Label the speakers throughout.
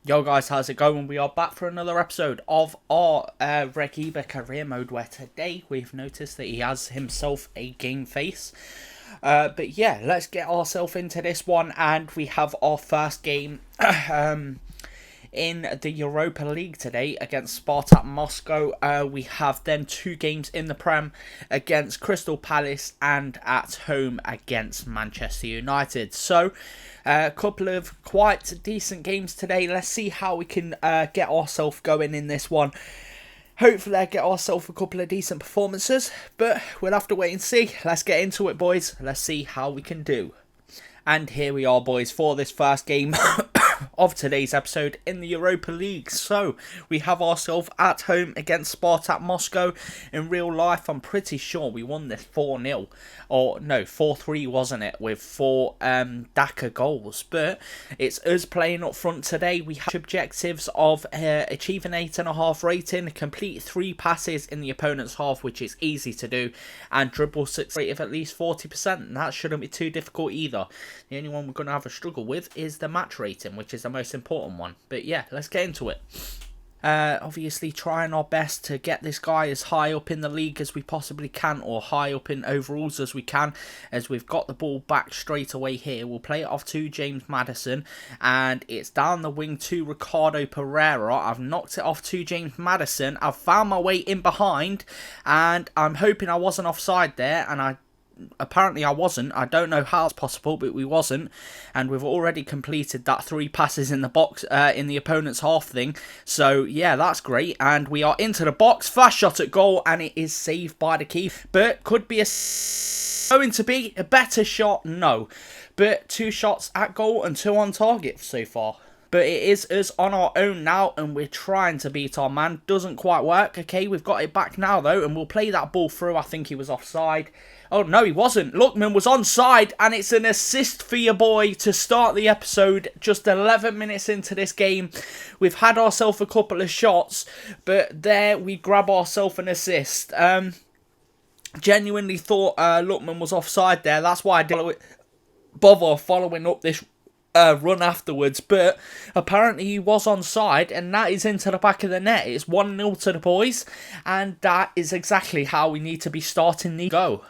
Speaker 1: Yo guys, how's it going? We are back for another episode of our Reghba career mode, where today we've noticed that he has himself a game face. But yeah, let's get ourselves into this one, and we have our first game in the Europa League today against Spartak Moscow. We have then 2 games in the Prem against Crystal Palace and at home against Manchester United. So a couple of quite decent games today. Let's see how we can get ourselves going in this one. Hopefully I get ourselves a couple of decent performances, but we'll have to wait and see. Let's get into it, boys. Let's see how we can do. And here we are, boys, for this first game of today's episode in the Europa League. So we have ourselves at home against Spartak Moscow. In real life, I'm pretty sure we won this 4-0, or no, 4-3 wasn't it, with 4 Daka goals. But it's us playing up front today. We have objectives of achieve an 8.5 rating, complete 3 passes in the opponent's half, which is easy to do, and dribble success rate of at least 40%. And that shouldn't be too difficult either. The only one we're going to have a struggle with is the match rating, which is the most important one. But yeah, let's get into it. Obviously trying our best to get this guy as high up in the league as we possibly can, or high up in overalls as we can, as we've got the ball back straight away here. We'll play it off to James Maddison, and it's down the wing to Ricardo Pereira. I've knocked it off to James Maddison. I've found my way in behind, and I'm hoping I wasn't offside there, and apparently I wasn't. I don't know how it's possible, but we wasn't, and we've already completed that 3 passes in the box in the opponent's half thing. So yeah, that's great, and we are into the box. Fast shot at goal, and it is saved by the keeper, but could be going to be a better shot. No, but 2 shots at goal and 2 on target so far. But it is us on our own now, and we're trying to beat our man. Doesn't quite work. Okay, we've got it back now, though, and we'll play that ball through. I think he was offside. Oh, no, he wasn't. Lookman was onside, and it's an assist for your boy to start the episode. Just 11 minutes into this game. We've had ourselves a couple of shots, but there we grab ourselves an assist. Genuinely thought Lookman was offside there. That's why I didn't bother following up this run afterwards, but apparently he was onside, and that is into the back of the net. It's 1-0 to the boys, and that is exactly how we need to be starting the go.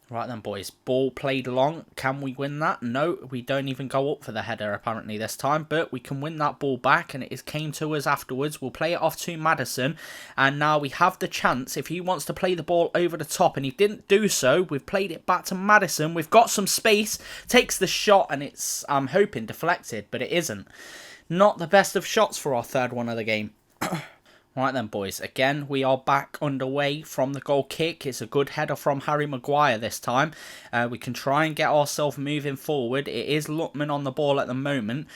Speaker 1: Right then, boys, ball played long. Can we win that? No, we don't even go up for the header apparently this time, but we can win that ball back, and it came to us afterwards. We'll play it off to Maddison, and now we have the chance, if he wants to play the ball over the top, and he didn't do so. We've played it back to Maddison. We've got some space, takes the shot, and it's, I'm hoping, deflected, but it isn't. Not the best of shots for our third one of the game. Right then, boys, again, we are back underway from the goal kick. It's a good header from Harry Maguire this time. We can try and get ourselves moving forward. It is Lookman on the ball at the moment.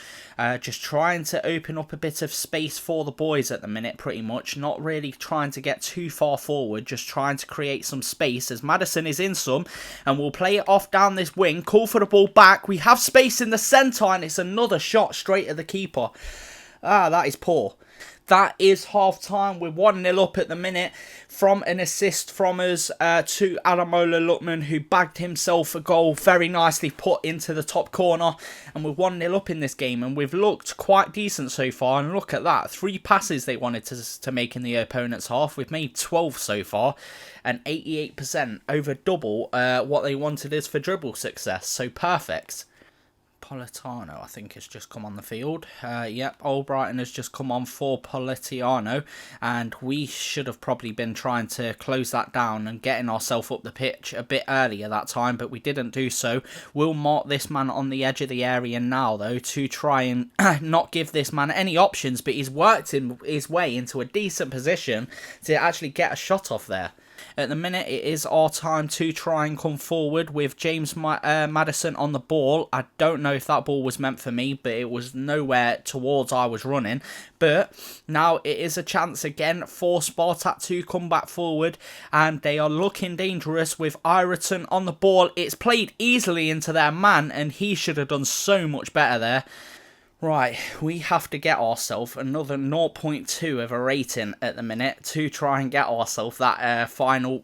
Speaker 1: Just trying to open up a bit of space for the boys at the minute, pretty much. Not really trying to get too far forward, just trying to create some space as Maddison is in some. And we'll play it off down this wing, call for the ball back. We have space in the centre, and it's another shot straight at the keeper. That is poor. That is half-time. We're 1-0 up at the minute from an assist from us to Alamola Lookman, who bagged himself a goal very nicely put into the top corner. And we're 1-0 up in this game, and we've looked quite decent so far. And look at that. 3 passes they wanted to make in the opponent's half. We've made 12 so far, and 88%, over double what they wanted us for dribble success. So perfect. Politano, I think, has just come on the field. Yep, Albrighton has just come on for Politano, and we should have probably been trying to close that down and getting ourselves up the pitch a bit earlier that time, but we didn't do so. We'll mark this man on the edge of the area now, though, to try and not give this man any options, but he's worked his way into a decent position to actually get a shot off there. At the minute, it is our time to try and come forward with James Maddison on the ball. I don't know if that ball was meant for me, but it was nowhere towards I was running. But now it is a chance again for Spartak to come back forward, and they are looking dangerous with Ireton on the ball. It's played easily into their man, and he should have done so much better there. Right, we have to get ourselves another 0.2 of a rating at the minute to try and get ourselves that final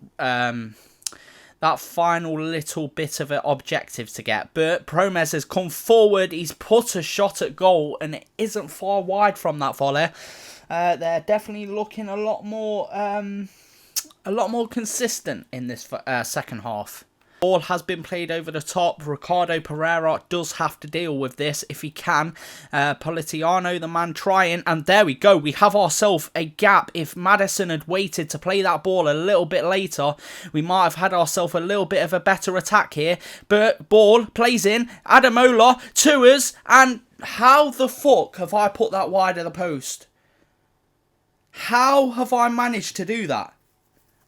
Speaker 1: that final little bit of an objective to get. But Promes has come forward, he's put a shot at goal, and it isn't far wide from that volley. They're definitely looking a lot more consistent in this second half. Ball has been played over the top. Ricardo Pereira does have to deal with this if he can. Politano, the man trying, and there we go. We have ourselves a gap. If Maddison had waited to play that ball a little bit later, we might have had ourselves a little bit of a better attack here. But ball plays in. Adamola to us, and how the fuck have I put that wide of the post? How have I managed to do that?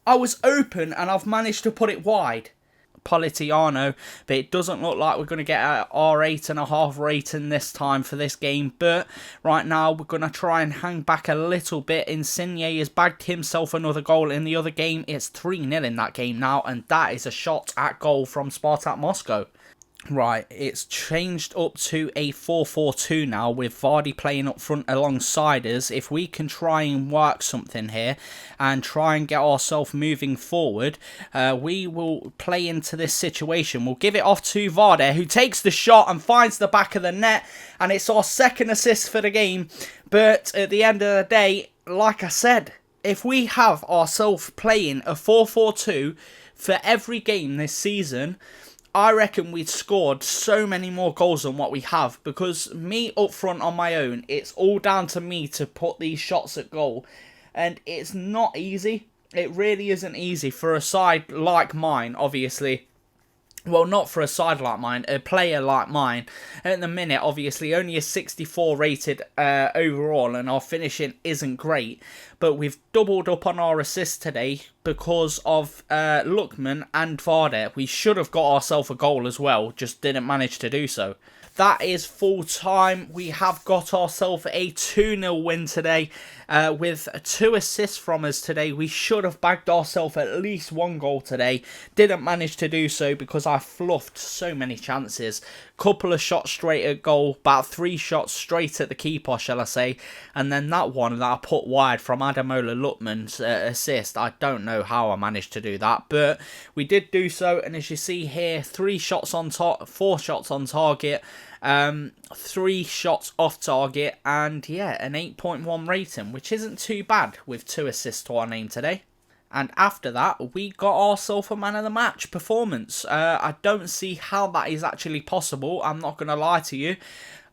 Speaker 1: I was open and I've managed to put it wide. Politano, but it doesn't look like we're going to get our 8.5 rating this time for this game. But right now we're going to try and hang back a little bit. Insigne has bagged himself another goal in the other game. It's 3-0 in that game now, and that is a shot at goal from Spartak Moscow. Right, it's changed up to a 4-4-2 now with Vardy playing up front alongside us. If we can try and work something here and try and get ourselves moving forward, we will play into this situation. We'll give it off to Vardy, who takes the shot and finds the back of the net, and it's our second assist for the game. But at the end of the day, like I said, if we have ourselves playing a 4-4-2 for every game this season, I reckon we'd scored so many more goals than what we have, because me up front on my own, it's all down to me to put these shots at goal, and it's not easy. It really isn't easy for a side like mine, obviously. Well, not for a side like mine, a player like mine. At the minute, obviously, only a 64 rated overall, and our finishing isn't great. But we've doubled up on our assists today because of Lookman and Vardy. We should have got ourselves a goal as well, just didn't manage to do so. That is full time. We have got ourselves a 2-0 win today with 2 assists from us today. We should have bagged ourselves at least 1 goal today. Didn't manage to do so because I fluffed so many chances. Couple of shots straight at goal, about 3 shots straight at the keeper, shall I say. And then that one that I put wide from Adamola Lookman's assist. I don't know how I managed to do that, but we did do so. And as you see here, 4 shots on target. 3 shots off target, and yeah, an 8.1 rating, which isn't too bad with 2 assists to our name today. And after that, we got ourselves a man of the match performance. I don't see how that is actually possible, I'm not going to lie to you.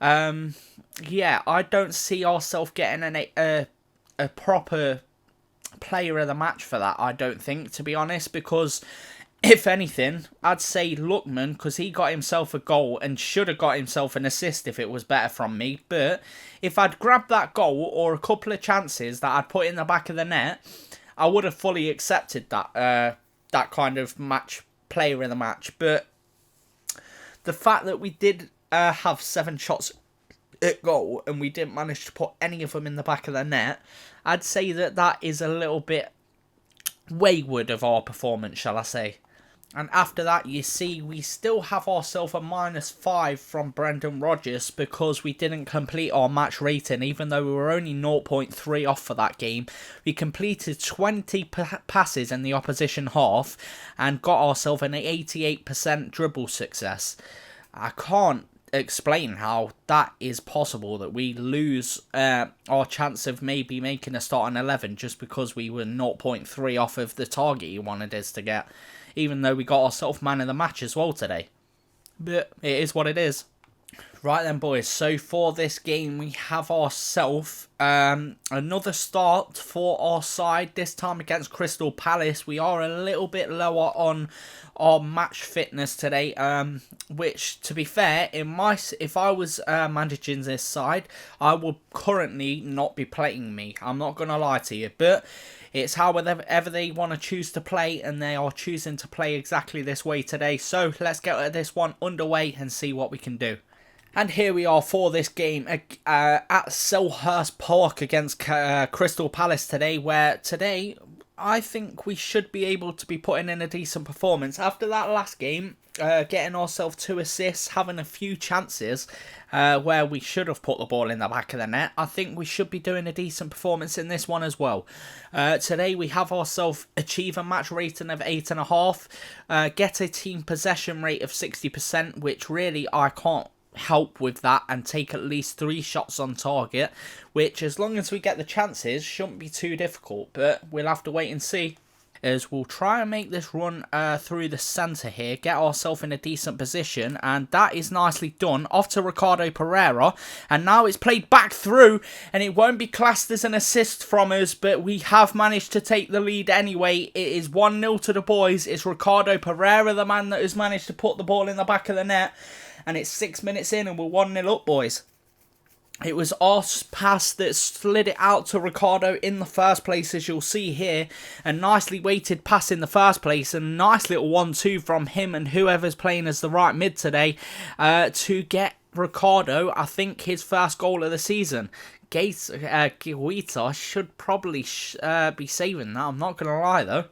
Speaker 1: Yeah, I don't see ourselves getting a proper player of the match for that, I don't think, to be honest, because if anything, I'd say Lookman, because he got himself a goal and should have got himself an assist if it was better from me. But if I'd grabbed that goal or a couple of chances that I'd put in the back of the net, I would have fully accepted that that kind of match, player in the match. But the fact that we did have 7 shots at goal and we didn't manage to put any of them in the back of the net, I'd say that that is a little bit wayward of our performance, shall I say. And after that, you see, we still have ourselves a -5 from Brendan Rodgers because we didn't complete our match rating, even though we were only 0.3 off for that game. We completed 20 passes in the opposition half and got ourselves an 88% dribble success. I can't explain how that is possible, that we lose our chance of maybe making a starting 11 just because we were 0.3 off of the target you wanted us to get, even though we got ourselves man of the match as well today. But it is what it is. Right then, boys, so for this game we have ourselves another start for our side, this time against Crystal Palace. We are a little bit lower on our match fitness today, which, to be fair, if I was managing this side, I would currently not be playing me. I'm not going to lie to you, but it's however they want to choose to play, and they are choosing to play exactly this way today. So let's get this one underway and see what we can do. And here we are for this game at Selhurst Park against Crystal Palace today, where today I think we should be able to be putting in a decent performance. After that last game, getting ourselves 2 assists, having a few chances where we should have put the ball in the back of the net, I think we should be doing a decent performance in this one as well. Today we have ourselves achieve a match rating of 8.5, get a team possession rate of 60%, which really I can't help with that, and take at least 3 shots on target, which as long as we get the chances shouldn't be too difficult, but we'll have to wait and see. As we'll try and make this run through the centre here, get ourselves in a decent position, and that is nicely done. Off to Ricardo Pereira, and now it's played back through, and it won't be classed as an assist from us, but we have managed to take the lead anyway. It is 1-0 to the boys. It's Ricardo Pereira, the man that has managed to put the ball in the back of the net, and it's 6 minutes in and we're 1-0 up, boys. It was our pass that slid it out to Ricardo in the first place, as you'll see here. A nicely weighted pass in the first place, and a nice little 1-2 from him and whoever's playing as the right mid today to get Ricardo, I think, his first goal of the season. Guita should probably be saving that, I'm not going to lie though.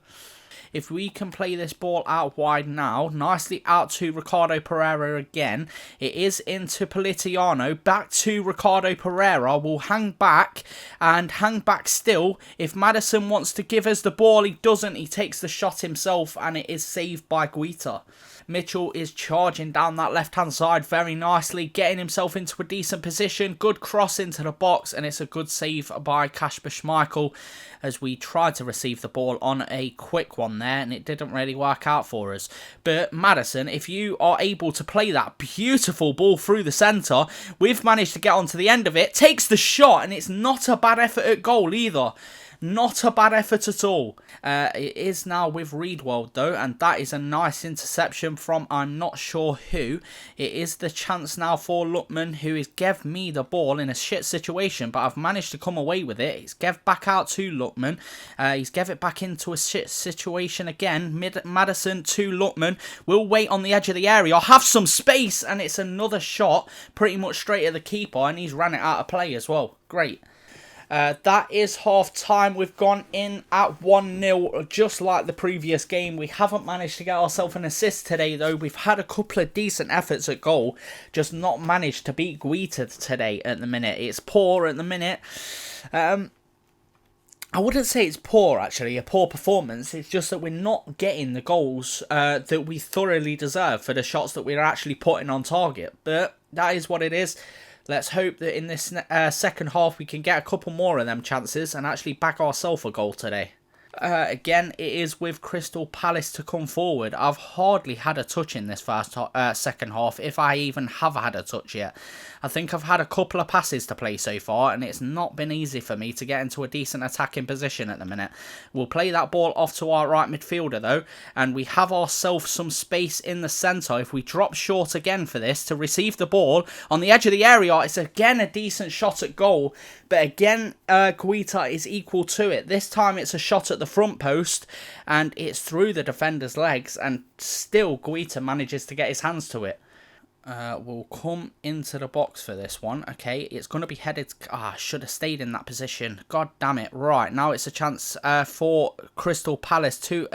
Speaker 1: If we can play this ball out wide now, nicely out to Ricardo Pereira again. It is into Politiano, back to Ricardo Pereira. We'll hang back, and hang back still. If Madison wants to give us the ball, he doesn't. He takes the shot himself, and it is saved by Guita. Mitchell is charging down that left-hand side very nicely, getting himself into a decent position. Good cross into the box, and it's a good save by Kasper Schmeichel as we tried to receive the ball on a quick one there, and it didn't really work out for us. But Madison, if you are able to play that beautiful ball through the centre, we've managed to get onto the end of it, takes the shot, and it's not a bad effort at goal either. Not a bad effort at all. It is now with Reghba though, and that is a nice interception from I'm not sure who. It is the chance now for Lutman, who has gave me the ball in a shit situation, but I've managed to come away with it. He's gave back out to Lutman. He's gave it back into a shit situation again. Madison to Lutman. We'll wait on the edge of the area. Have some space, and it's another shot pretty much straight at the keeper, and he's ran it out of play as well. Great. That is half time. We've gone in at 1-0 just like the previous game. We haven't managed to get ourselves an assist today though. We've had a couple of decent efforts at goal, just not managed to beat Guita today at the minute. It's poor at the minute. I wouldn't say it's poor actually, a poor performance. It's just that we're not getting the goals that we thoroughly deserve for the shots that we're actually putting on target. But that is what it is. Let's hope that in this second half we can get a couple more of them chances and actually back ourselves a goal today. Again, it is with Crystal Palace to come forward. I've hardly had a touch in this second half, if I even have had a touch yet. I think I've had a couple of passes to play so far, and it's not been easy for me to get into a decent attacking position at the minute. We'll play that ball off to our right midfielder though, and we have ourselves some space in the centre. If we drop short again for this to receive the ball on the edge of the area, it's again a decent shot at goal, but again Guita is equal to it. This time it's a shot at the front post, and it's through the defender's legs, and still Guita manages to get his hands to it. We'll come into the box for this one. Okay, it's going to be headed. I should have stayed in that position. God damn it. Right, now it's a chance for Crystal Palace to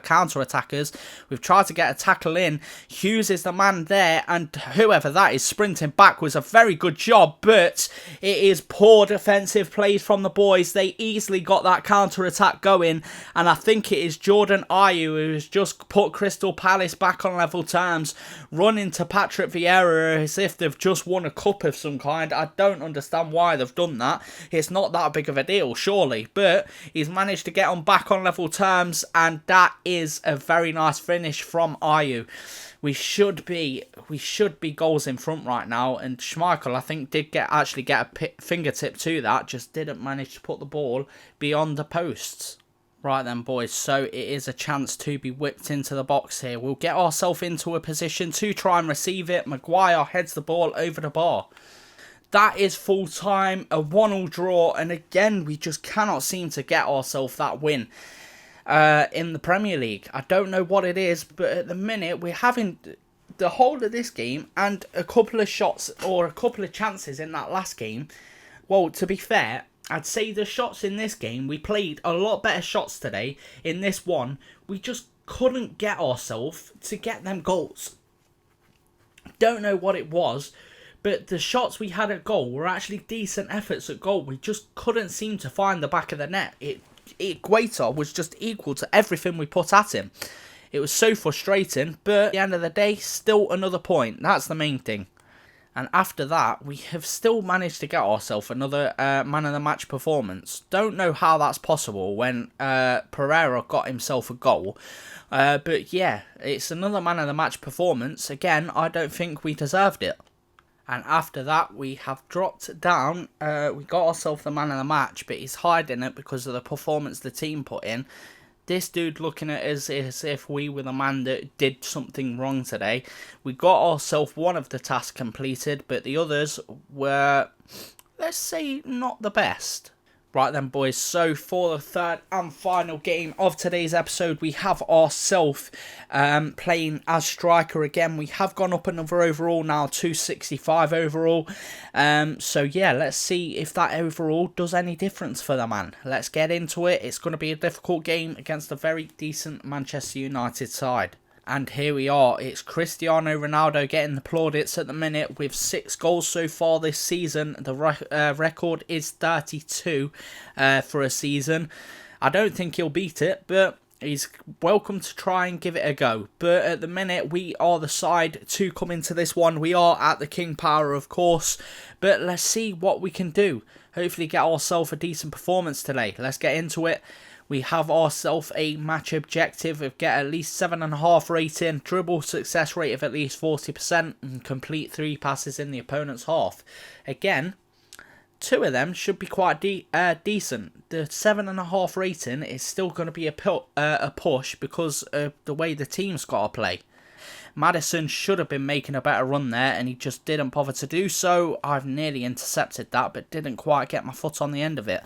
Speaker 1: counter-attackers. We've tried to get a tackle in. Hughes is the man there, and whoever that is sprinting back was a very good job, but it is poor defensive plays from the boys. They easily got that counter-attack going, and I think it is Jordan Ayew who has just put Crystal Palace back on level terms, run into Patrick Vieira as if they've just won a cup of some kind. I don't understand why they've done that. It's not that big of a deal, surely, but he's managed to get on back on level terms, and that is a very nice finish from Ayew. We should be goals in front right now, and Schmeichel, I think, did actually get a fingertip to that, just didn't manage to put the ball beyond the posts. Right then, boys, so it is a chance to be whipped into the box here. We'll get ourselves into a position to try and receive it. Maguire heads the ball over the bar. That is full time, a 1-1 draw, and again, we just cannot seem to get ourselves that win in the Premier League. I don't know what it is, but at the minute, we're having the whole of this game and a couple of shots or a couple of chances in that last game. Well, to be fair, I'd say the shots in this game, we played a lot better shots today. In this one, we just couldn't get ourselves to get them goals. Don't know what it was, but the shots we had at goal were actually decent efforts at goal. We just couldn't seem to find the back of the net. Guaita was just equal to everything we put at him. It was so frustrating, but at the end of the day, still another point. That's the main thing. And after that, we have still managed to get ourselves another man of the match performance. Don't know how that's possible when Pereira got himself a goal. But yeah, it's another man of the match performance. Again, I don't think we deserved it. And after that, we have dropped down. We got ourselves the man of the match, but he's hiding it because of the performance the team put in. This dude looking at us as if we were the man that did something wrong today. We got ourselves one of the tasks completed, but the others were, let's say, not the best. Right then, boys, so for the third and final game of today's episode, we have ourselves playing as striker again. We have gone up another overall now, 265 overall. So yeah, let's see if that overall does any difference for the man. Let's get into it. It's going to be a difficult game against a very decent Manchester United side. And here we are, it's Cristiano Ronaldo getting the plaudits at the minute with 6 goals so far this season. The record is 32 for a season. I don't think he'll beat it, but he's welcome to try and give it a go. But at the minute, we are the side to come into this one. We are at the King Power, of course, but let's see what we can do. Hopefully get ourselves a decent performance today. Let's get into it. We have ourselves a match objective of get at least 7.5 rating, dribble success rate of at least 40%, and complete 3 passes in the opponent's half. Again, 2 of them should be quite decent. The 7.5 rating is still going to be a push because of the way the team's got to play. Maddison should have been making a better run there, and he just didn't bother to do so. I've nearly intercepted that, but didn't quite get my foot on the end of it.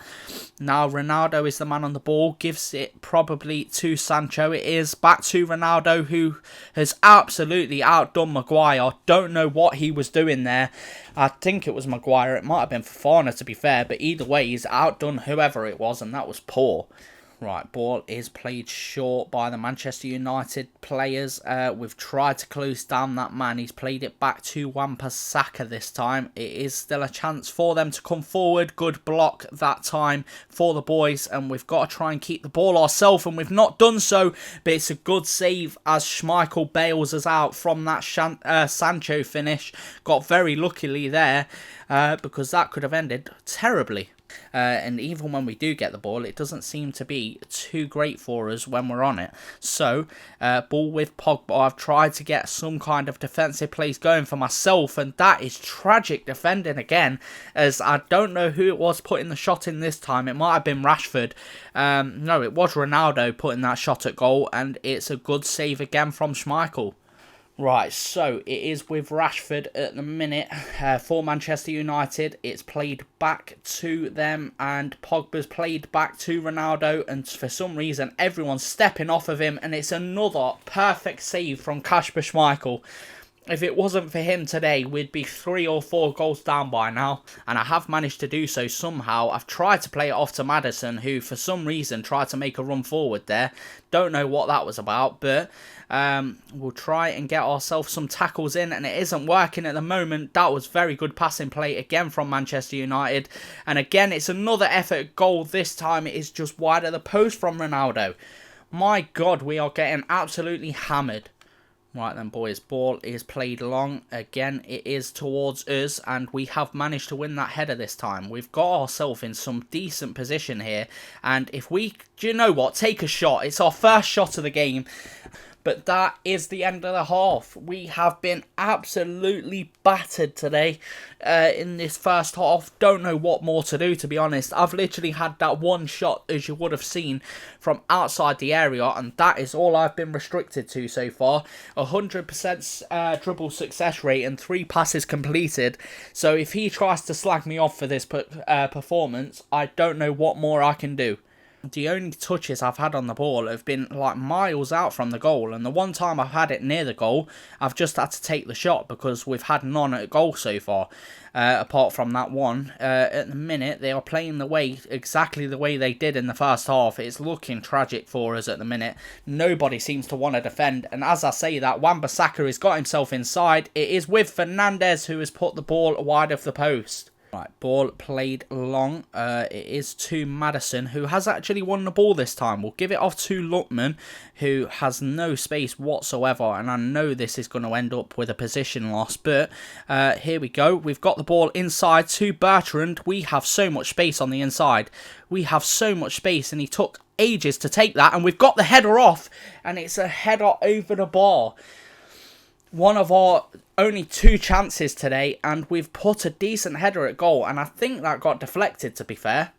Speaker 1: Now, Ronaldo is the man on the ball, gives it probably to Sancho. It is back to Ronaldo, who has absolutely outdone Maguire. Don't know what he was doing there. I think it was Maguire. It might have been Fofana, to be fair, but either way, he's outdone whoever it was, and that was poor. Right, ball is played short by the Manchester United players. We've tried to close down that man. He's played it back to Wan-Bissaka this time. It is still a chance for them to come forward. Good block that time for the boys. And we've got to try and keep the ball ourselves. And we've not done so. But it's a good save as Schmeichel bails us out from that Sancho finish. Got very luckily there because that could have ended terribly. And even when we do get the ball, it doesn't seem to be too great for us when we're on it. So, ball with Pogba. I've tried to get some kind of defensive plays going for myself, and that is tragic defending again, as I don't know who it was putting the shot in this time. It might have been Rashford. No, it was Ronaldo putting that shot at goal, and it's a good save again from Schmeichel. Right, so it is with Rashford at the minute for Manchester United. It's played back to them, and Pogba's played back to Ronaldo, and for some reason everyone's stepping off of him, and it's another perfect save from Kasper Schmeichel. If it wasn't for him today, we'd be 3 or 4 goals down by now. And I have managed to do so somehow. I've tried to play it off to Maddison, who for some reason tried to make a run forward there. Don't know what that was about, but we'll try and get ourselves some tackles in. And it isn't working at the moment. That was very good passing play again from Manchester United. And again, it's another effort goal. This time it is just wide of the post from Ronaldo. My God, we are getting absolutely hammered. Right then, boys, ball is played long. Again, it is towards us, and we have managed to win that header this time. We've got ourselves in some decent position here, and if we, do you know what, take a shot. It's our first shot of the game. But that is the end of the half. We have been absolutely battered today in this first half. Don't know what more to do, to be honest. I've literally had that one shot, as you would have seen, from outside the area. And that is all I've been restricted to so far. 100% dribble success rate and 3 passes completed. So if he tries to slag me off for this performance, I don't know what more I can do. The only touches I've had on the ball have been like miles out from the goal, and the one time I've had it near the goal, I've just had to take the shot because we've had none at goal so far, apart from that one. At the minute, they are playing the way exactly the way they did in the first half. It's looking tragic for us at the minute. Nobody seems to want to defend, and as I say that, Wan-Bissaka has got himself inside. It is with Fernandes who has put the ball wide of the post. Right, ball played long. It is to Maddison, who has actually won the ball this time. We'll give it off to Lookman, who has no space whatsoever. And I know this is going to end up with a position loss. But here we go. We've got the ball inside to Bertrand. We have so much space on the inside. We have so much space. And he took ages to take that. And we've got the header off. And it's a header over the bar. One of our only 2 chances today, and we've put a decent header at goal, and I think that got deflected, to be fair.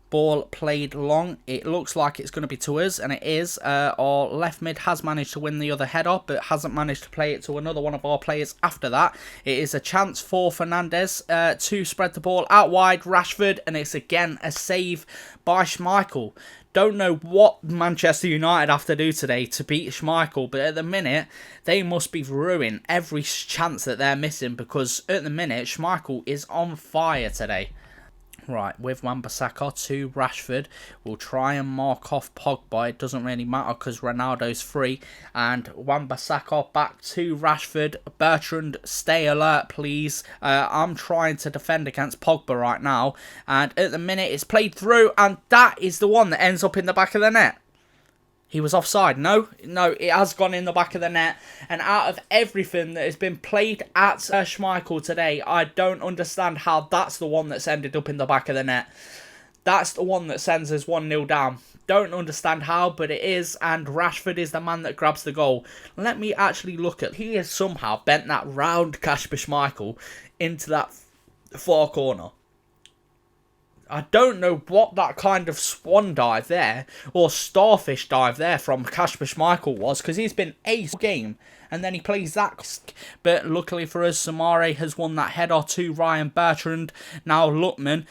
Speaker 1: Ball played long. It looks like it's going to be to us, and it is. Our left mid has managed to win the other header, but hasn't managed to play it to another one of our players after that. It is a chance for Fernandes to spread the ball out wide. Rashford, and it's again a save by Schmeichel. Don't know what Manchester United have to do today to beat Schmeichel, but at the minute, they must be ruining every chance that they're missing, because at the minute, Schmeichel is on fire today. Right, with Wan-Bissaka to Rashford. We'll try and mark off Pogba. It doesn't really matter because Ronaldo's free. And Wan-Bissaka back to Rashford. Bertrand, stay alert, please. I'm trying to defend against Pogba right now. And at the minute, it's played through. And that is the one that ends up in the back of the net. He was offside. No, it has gone in the back of the net. And out of everything that has been played at Schmeichel today, I don't understand how that's the one that's ended up in the back of the net. That's the one that sends us 1-0 down. Don't understand how, but it is. And Rashford is the man that grabs the goal. Let me actually look at... He has somehow bent that round Kasper Schmeichel into that far corner. I don't know what that kind of swan dive there, or starfish dive there from Kasper Schmeichel was, because he's been ace game, and then he plays that. But luckily for us, Samare has won that header to Ryan Bertrand. Now Lookman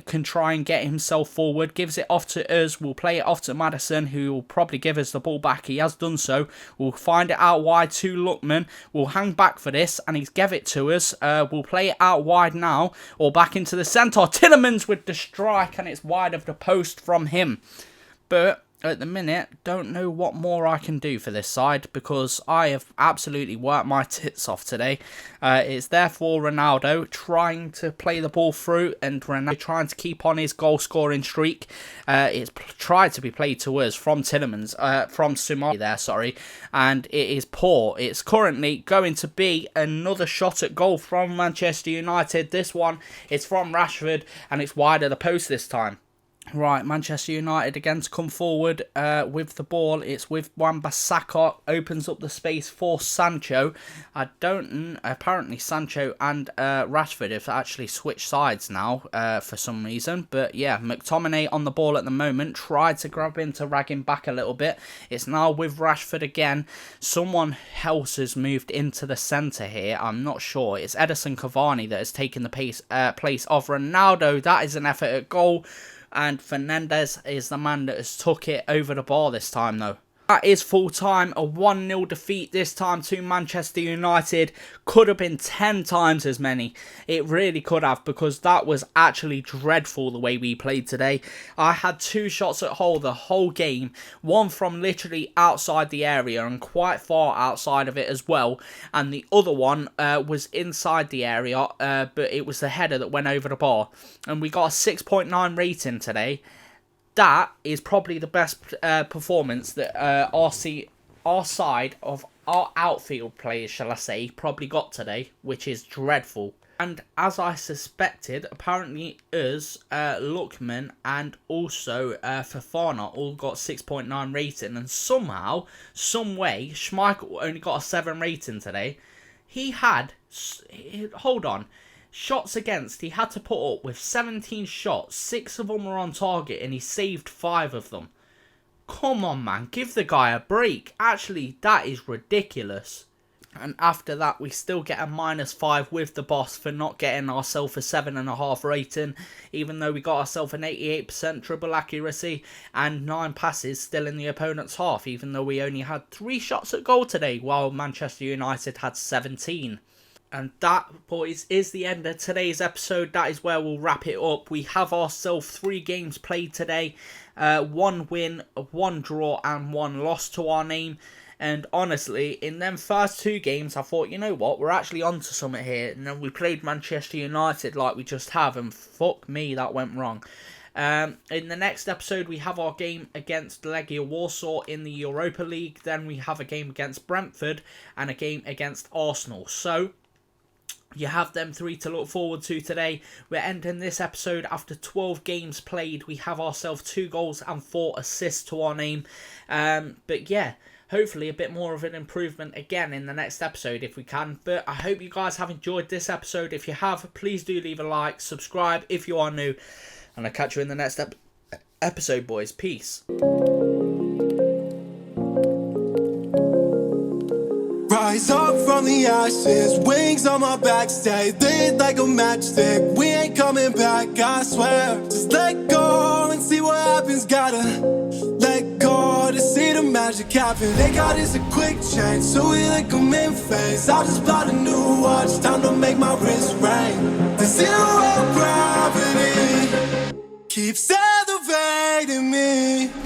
Speaker 1: can try and get himself forward, gives it off to us. We'll play it off to Maddison, who will probably give us the ball back. He has done so. We'll find it out wide to Lookman. We'll hang back for this, and he's gave it to us. We'll play it out wide now, or back into the centre. Tielemans with the strike, and it's wide of the post from him. But at the minute, don't know what more I can do for this side, because I have absolutely worked my tits off today. It's therefore Ronaldo trying to play the ball through, and Ronaldo trying to keep on his goal scoring streak. It's tried to be played to us from Tielemans, from Sumari there, sorry, and it is poor. It's currently going to be another shot at goal from Manchester United. This one is from Rashford, and it's wide of the post this time. Right, Manchester United again to come forward with the ball. It's with Wan-Bissaka, opens up the space for Sancho. Apparently Sancho and Rashford have actually switched sides now for some reason. But yeah, McTominay on the ball at the moment, tried to grab him to rag him back a little bit. It's now with Rashford again. Someone else has moved into the centre here, I'm not sure. It's Edison Cavani that has taken the place of Ronaldo. That is an effort at goal. And Fernandes is the man that has took it over the bar this time, though. That is full time. A 1-0 defeat this time to Manchester United. Could have been 10 times as many. It really could have, because that was actually dreadful the way we played today. I had 2 shots at goal the whole game. One from literally outside the area and quite far outside of it as well. And the other one was inside the area, but it was the header that went over the bar. And we got a 6.9 rating today. That is probably the best performance that our side of our outfield players, shall I say, probably got today, which is dreadful. And as I suspected, apparently us, Lookman, and also Fofana all got 6.9 rating, and somehow, some way, Schmeichel only got a 7 rating today. He had, hold on, shots against, he had to put up with 17 shots, 6 of them were on target, and he saved 5 of them. Come on, man, give the guy a break. Actually, that is ridiculous. And after that, we still get a -5 with the boss for not getting ourselves a 7.5 rating, even though we got ourselves an 88% dribble accuracy and 9 passes still in the opponent's half, even though we only had 3 shots at goal today, while Manchester United had 17. And that, boys, is the end of today's episode. That is where we'll wrap it up. We have ourselves 3 games played today. 1 win, 1 draw, and 1 loss to our name. And honestly, in them first 2 games, I thought, you know what, we're actually onto something here. And then we played Manchester United like we just have, and fuck me, that went wrong. In the next episode, we have our game against Legia Warsaw in the Europa League. Then we have a game against Brentford and a game against Arsenal. So you have them 3 to look forward to today. We're ending this episode after 12 games played. We have ourselves 2 goals and 4 assists to our name. But yeah, hopefully a bit more of an improvement again in the next episode if we can. But I hope you guys have enjoyed this episode. If you have, please do leave a like, subscribe if you are new. And I'll catch you in the next episode, boys. Peace.
Speaker 2: Rise up from the ashes, wings on my back, stay lit like a matchstick. We ain't coming back, I swear. Just let go and see what happens. Gotta let go to see the magic happen. They got us a quick change, so we like them in phase. I'll just buy a new watch, time to make my wrist ring. The 0 gravity keeps elevating me.